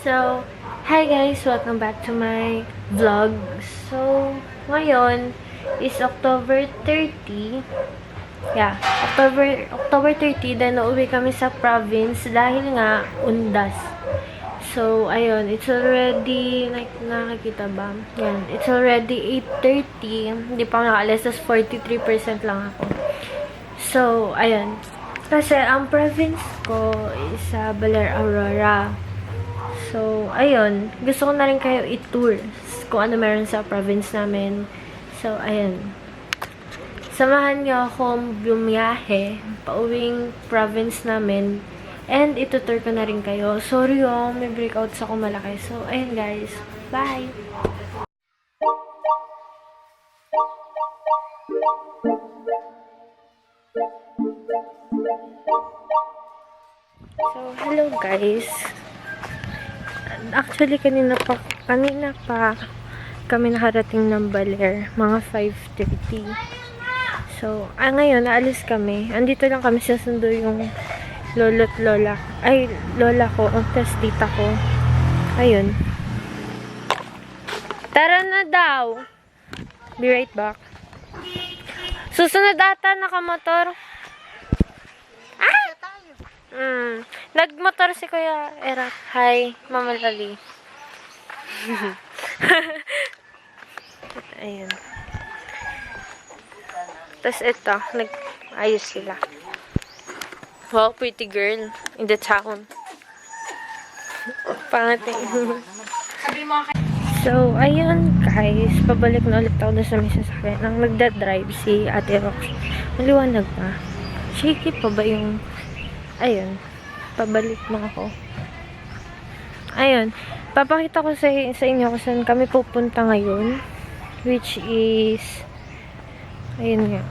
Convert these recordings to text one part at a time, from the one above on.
So, hi guys! Welcome back to my vlog. So, ngayon is October 30. Yeah, October 30. Then, nauwi kami sa province dahil nga, undas. So, ayun. It's already, nakikita ba? Yan. It's already 8:30. Hindi pa ako nakaalis. 43% lang ako. So, ayun. Kasi, ang province ko is sa Baler, Aurora. So, ayun. Gusto ko na rin kayo i-tour kung ano meron sa province namin. So, ayun. Samahan niyo akong bumiyahe pauwing province namin. And itutour ko na rin kayo. Sorry may breakouts ako malaki. So, ayun guys. Bye! So, hello guys. Actually, kanina pa kami nakarating ng Baler. Mga 5:30. So, ngayon, naalis kami. Andito lang kami sasundo yung lolo't lola. Ay, lola ko. Tapos tita ko. Ayun. Tara na daw. Be right back. Susunod ata nakamotor. Nagmotor si Kuya Era. Hi, Mama Lali. Ayun. Tapos ito, nag-ayos sila. Wow, pretty girl in the town. Pangating. So, ayun guys. Pabalik na ulit ako sa may sasakyan. Nang nagda-drive si Ate Rox. Maliwanag pa. Shaky pa ba yung... Ayun. Pabalik na ako. Ayun. Papakita ko sa inyo kung saan kami pupunta ngayon. Which is... Ayun nga.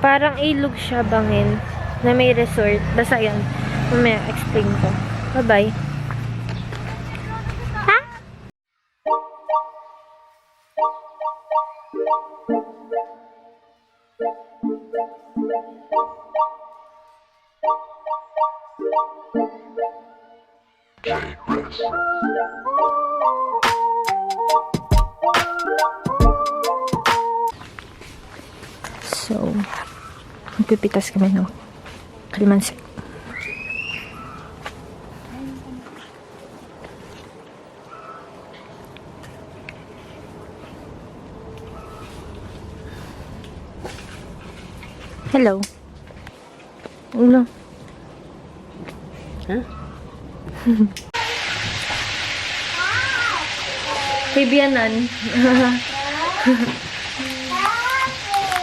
Parang ilog siya bangin. Na may resort. Basta yan. Mamaya explain ko. Bye-bye. Ha? So, magpipitas kami ng kalimansi. Hello. Ulo. Huh? Bibianan.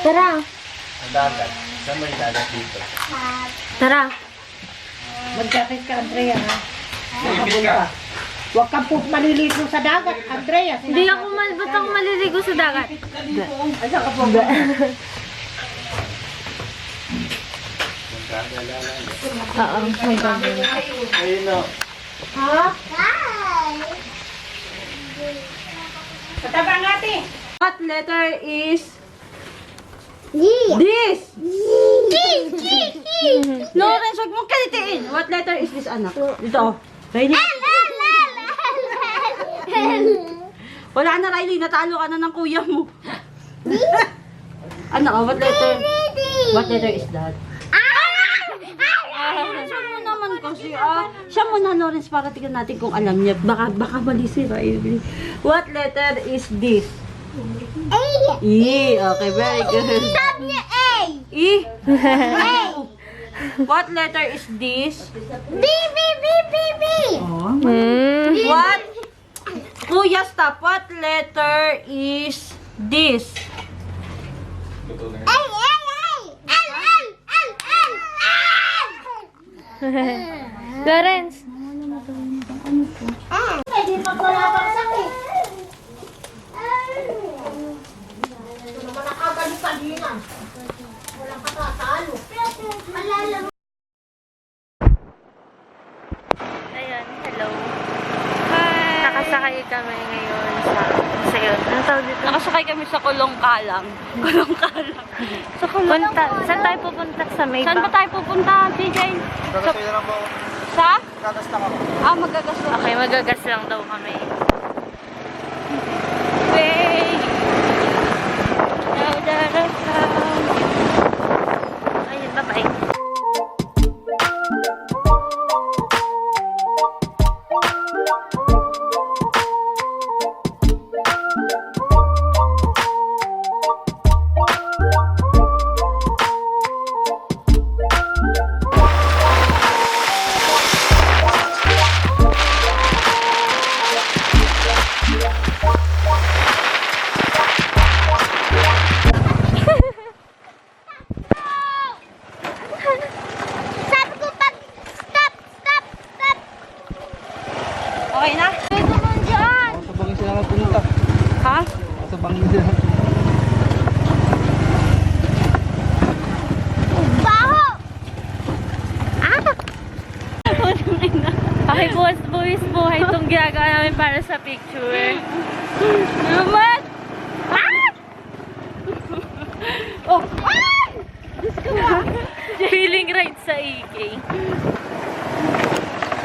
Tara. Dagat. Saan may dagat dito? Tara. Mag-jacket ka, Andrea, ha? Huwag kang po maliligo sa dagat, Andrea. Hindi ako ba't ako maliligo sa dagat? Asa ka po ba? Oo, magagawin. Ayun o. Ha? Patabang natin. What letter is this? Lawrence, huwag mong kalitiin. What letter is this, anak? Dito. Riley. Wala na, Riley. Natalo ka na ng kuya mo. Ano, what letter? What letter is that? Siya mo naman kasi, siya muna, Lawrence, para tignan natin kung alam niya. Baka mali si Riley. What letter is this? A. E. Okay, very good. Sabi niya A. E. A. What letter is this? B, B, B, B, B. What? Kuya, stop. What letter is this? A, A, A. L, L, L, L, L. Lawrence. Pwede pag wala kang sakit. Walang katatalo. Malalam. Ayan, hello. Hi! Nakasakay kami ngayon sa yun. Ano tawag dito? Nakasakay kami sa Kulong-Kalang. Kulong-Kalang. Sa Kulong. Saan tayo pupunta sa May Saan ba tayo pupunta, PJ? Taga-tayo lang po. Sa? Gagas lang ako. Ah, magagas lang. Okay, magagas lang daw kami. Hey! Ayun, bye-bye. Sabi ko pag stop, stop, stop. Okay na? Ito naman dyan. Sa bangin sila magpunta. Ha? Sa bangin sila. Baho. Okay, buwis buhay itong ginagawa namin para sa picture. Naman! Oh. Feeling right sa EK.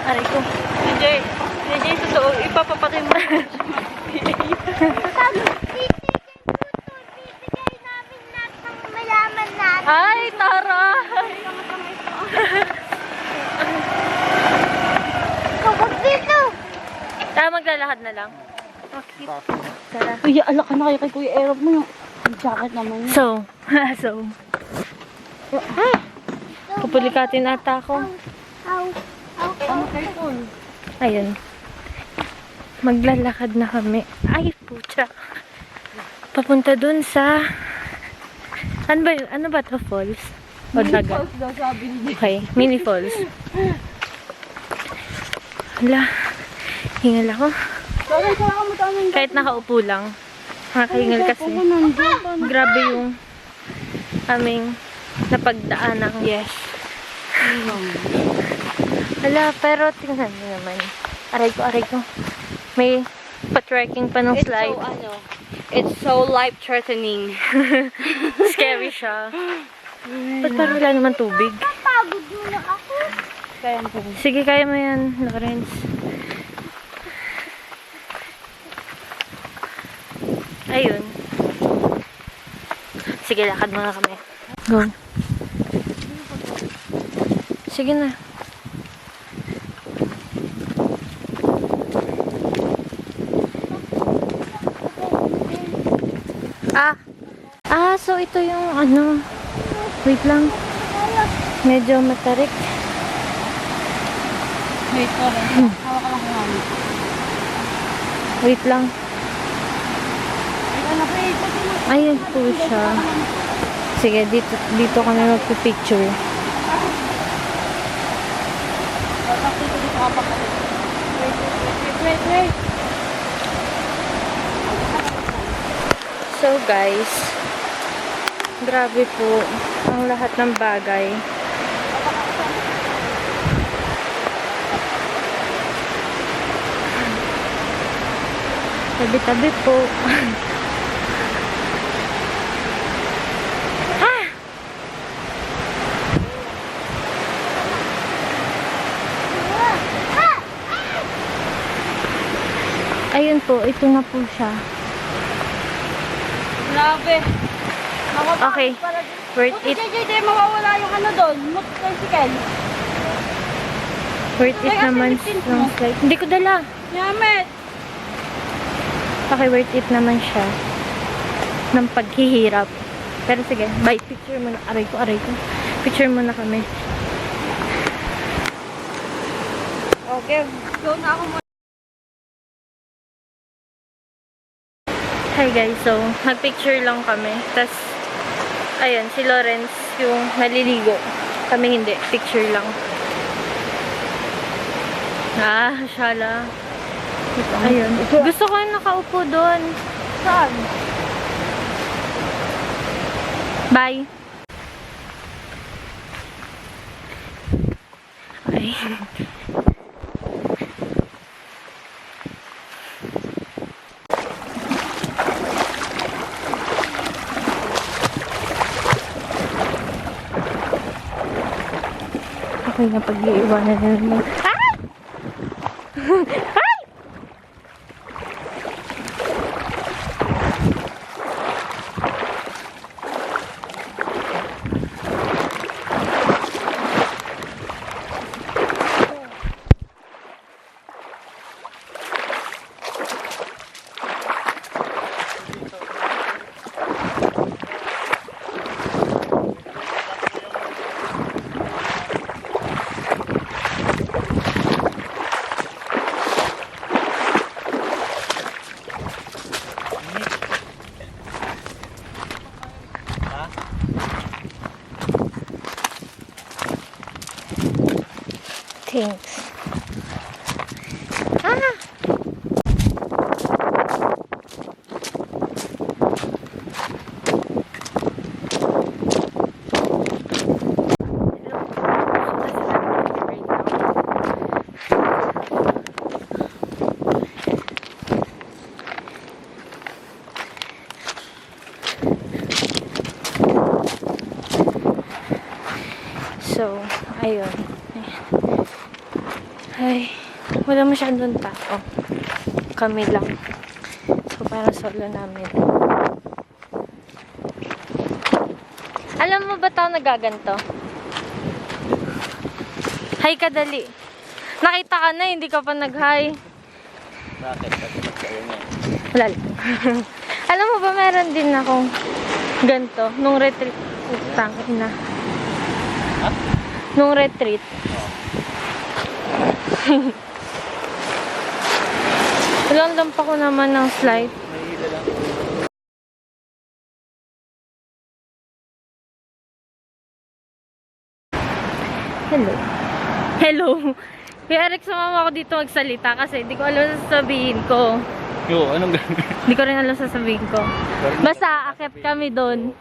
Aray ko. JJ, totoo. Ipapapatay mo. Sabi, bibigay namin lahat ng malaman natin. Ay, taray! Kapag dito. Maglalakad na lang. Okay. Tara. Uy, alak ka na kayo kay Kuya Erop mo yung jacket naman yun. So, pupulikatin ata ako. Ow. Ow. Ano kayo po? Ayun. Maglalakad na kami. Ay, pucha. Papunta dun sa... Ano ba to? Falls? O dagat? Daw sabi niya. Okay, mini falls. Hala, hingal ako. Sorry, kailangan mo tayo ng Kahit nakaupo lang. Nakakahingal kasi. Ako nandun. Grabe yung aming napagdaanang yes. Hala, pero tingnan nyo naman. Aray ko. May pa-trekking pa ng slide. It's so life-threatening. Scary siya. Ba't parang wala naman tubig? Pagod mo na ako. Kaya po. Sige, kaya mo yan, Lawrence. Ayun. Sige, lakad muna kami. Go. Sige na. So ito yung ano. Wait lang. Medyo matarik. Wait, sorry. Hawak ka lang kung ano. Wait lang. Wait, anak, wait. Ayun po siya. Sige, dito kami magpipicture. Wait. So guys, grabe po ang lahat ng bagay. Tabi-tabi po. Ayun po, ito na po siya. Grabe. Okay, worth it. Hindi, mawawala yung ano doon. Motorcycle. Worth it Teka, naman silipin ng mo. slide. Hindi ko dala. Yamet. Okay, worth it naman siya. Ng paghihirap. Pero sige, bye. Picture muna. Aray ko. Picture muna kami. Okay, go na ako. Hi guys, so nagpicture lang kami. Tapos, ayun, si Lawrence yung naliligo. Kami hindi, picture lang. Shala. Ayun. Gusto ko yung nakaupo doon. Saan? Bye. Ay. Ako'y napag-iiwanan na naman. Ah! Ay! Thanks. Ah! So, ayun. Ay, wala masyadong tao. Kami lang. So, parang solo namin. Alam mo ba tao nagaganto? Hi ka dali. Nakita ka na, hindi ka pa nag-hi. Bakit? Wala lang. Alam mo ba, meron din akong ganto. Nung retreat. Utang, ina. Ha? Nung retreat. Walang lampa ko naman ng slide. May hila lang. Hello. Hello. Kaya Eric, sumama ako dito magsalita kasi hindi ko alam sasabihin ko. Yo, anong gano'n? Hindi ko rin alam sasabihin ko. Basta, akit kami doon.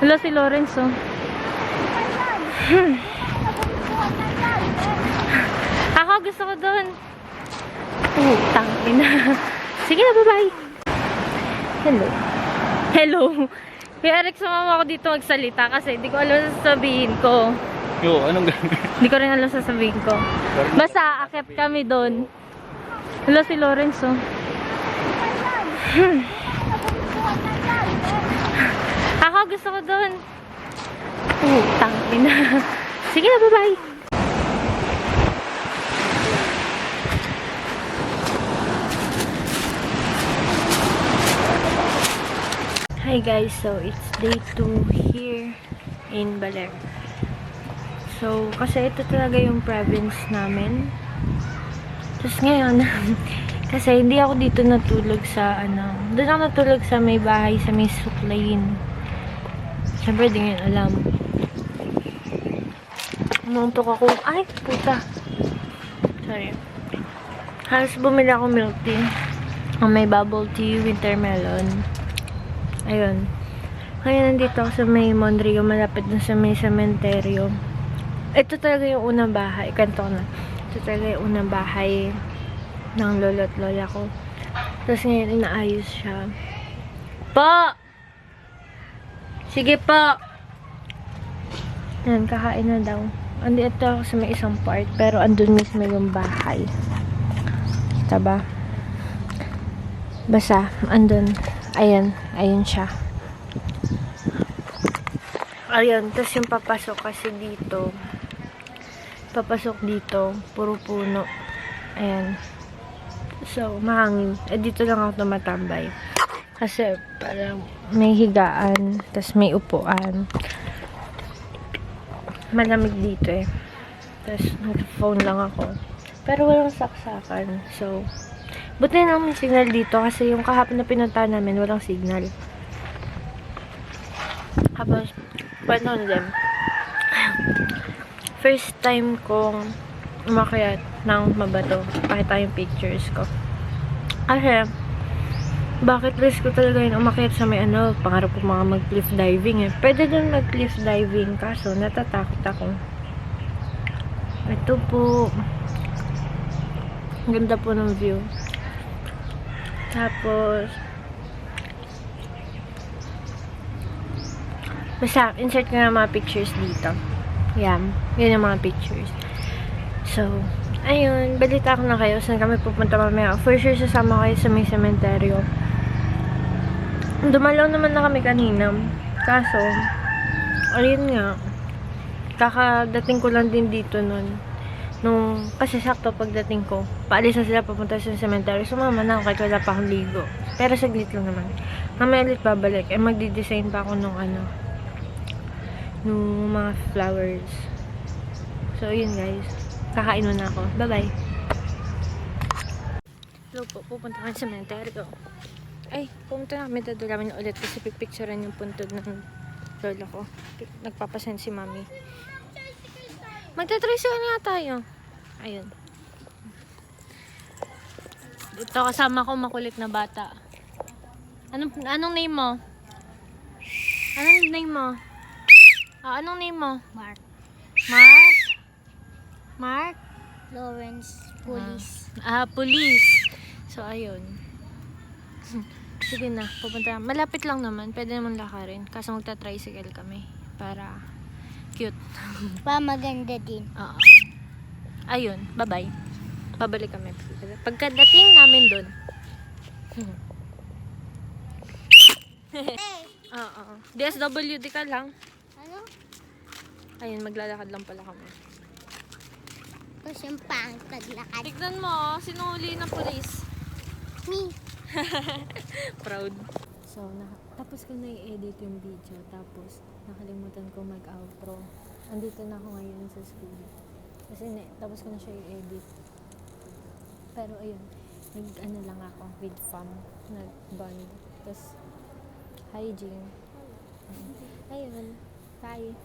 Hello, si Lawrence, oh. Ako, gusto ko doon. Tangina. Sige na, bye-bye. Hello. Hello. Kaya Eric, sumama ako dito magsalita kasi hindi ko alam sasabihin ko. Yo, anong gano'n? Hindi ko rin alam sasabihin ko. Basta, akit kami doon. Hello, si Lawrence, oh. Ako, gusto ko doon. Tangina. Sige na, bye-bye. Hi guys, so it's day 2 here in Baler. So, kasi ito talaga yung province namin. Tapos ngayon, kasi hindi ako dito natulog sa doon ako natulog sa may bahay, sa may suklayin. Siyempre, di ngayon alam. Umuntok ako. Ay, puta. Sorry. Halos bumili ako milk tea. Ang may bubble tea, winter melon. Ayun. Kaya nandito ako sa may Monrio, malapit na sa may sementeryo. Ito talaga yung unang bahay. Kanto ko na. Ito talaga yung unang bahay ng lolo at lola ko. Tapos ngayon, inaayos siya. Po! Sige po! Yan, kakain na daw. Andito ako sa may isang part, pero andun mismo yung bahay. Kita ba? Basta, andun. Ayan, ayun siya. Ayun, tapos yung papasok kasi dito. Papasok dito, puro puno. Ayan. So, mahangin. Dito lang ako tumatambay. Kasi, parang may higaan, tapos may upuan. Malamig dito eh. Tapos, nag-phone lang ako. Pero walang saksakan. So, buti na may signal dito kasi yung kahapon na pinunta namin, walang signal. Tapos, kwento na din. First time kong umakyat ng Mabato. Pakita yung pictures ko. Kasi, bakit risk ko talaga yun umakyat sa may pangarap ko mga mag-cliff diving eh. Pwede dun mag-cliff diving, kaso natatakot ako. Ito po. Ang ganda po ng view. Tapos, basta, insert ko na mga pictures dito. Yan. Yan yung mga pictures. So, ayun. Balita ko na kayo. Saan kami pupunta mamaya? For sure, sasama kayo sa may sementeryo. Dumalaw naman na kami kanina. Kaso, ayun nga. Kakadating ko lang din dito nun. Kasi sakto pagdating ko, paalis na sila papunta sa cemetery. Sumama na ako kahit wala pa akong ligo. Pero saglit lang naman. Mamaya ulit babalik. Magdi-design pa ako nung mga flowers. So, yun guys. Kakain na ako. Bye-bye. Hello po. Pupunta kami sa cemetery. Ay, pumunta na kami. Dadalamin ulit kasi pipicturean yung puntod ng lola ko. Nagpapasend si mami. Magta-tricycle nga tayo. Ayun. Dito kasama ko makulit na bata. Anong name mo? Anong name mo? Anong name mo? Mark. Mark? Mark? Lawrence. Police. Police. So, ayun. Sige na, pupunta. Malapit lang naman. Pwede naman lakarin. Kaso magta-tricycle kami. Para cute. Pa maganda din. Oo. Ayun, bye-bye. Pabalik kami. Pagkadating namin dun. Oo. DSWD ka lang. Ano? Ayun, maglalakad lang pala kami. Tapos yung pangkaglakad. Tignan mo, sinuli ng police. Me. Proud. So, tapos ko na i-edit yung video. Tapos, nakalimutan ko mag-outro. Andito na ako ngayon sa school. Kasi tapos ko na siya i-edit. Pero ayun, nag-ano lang ako with fam. Nag-bond. Tapos, hygiene. Ayun. Bye.